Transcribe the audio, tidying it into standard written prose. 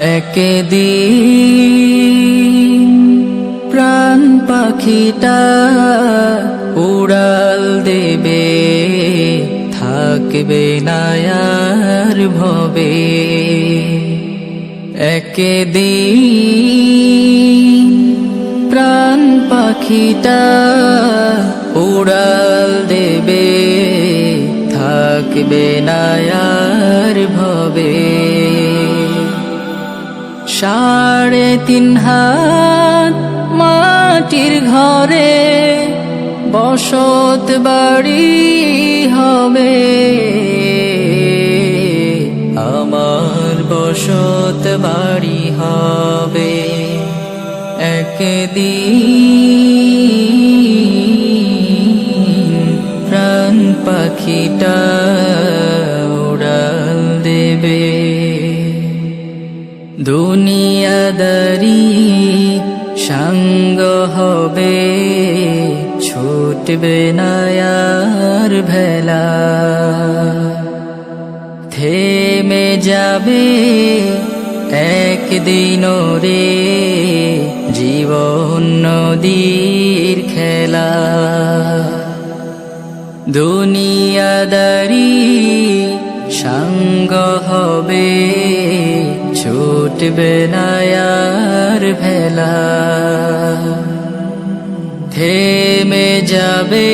একদিন প্রাণ পাখিটা উড়াল দেবে, থাকবে না আর ভবে। একদিন প্রাণ পাখিটা উড়াল দেবে, থাকবে না আর ভবে। 3.5 হাত মাটির ঘরে বসত বাড়ি হবে, আমার বসত বাড়ি হবে। একদিন প্রাণ পাখিটা উড়াল দেবে। দুনিয়াদারি সঙ্গ হবে, ছুটবে না আর ভেলা। থেমে যাবে একদিন রে জীবন নদীর খেলা। দুনিয়াদারি সঙ্গ হবে, ছুটবে না আর ভেলা। থেমে যাবে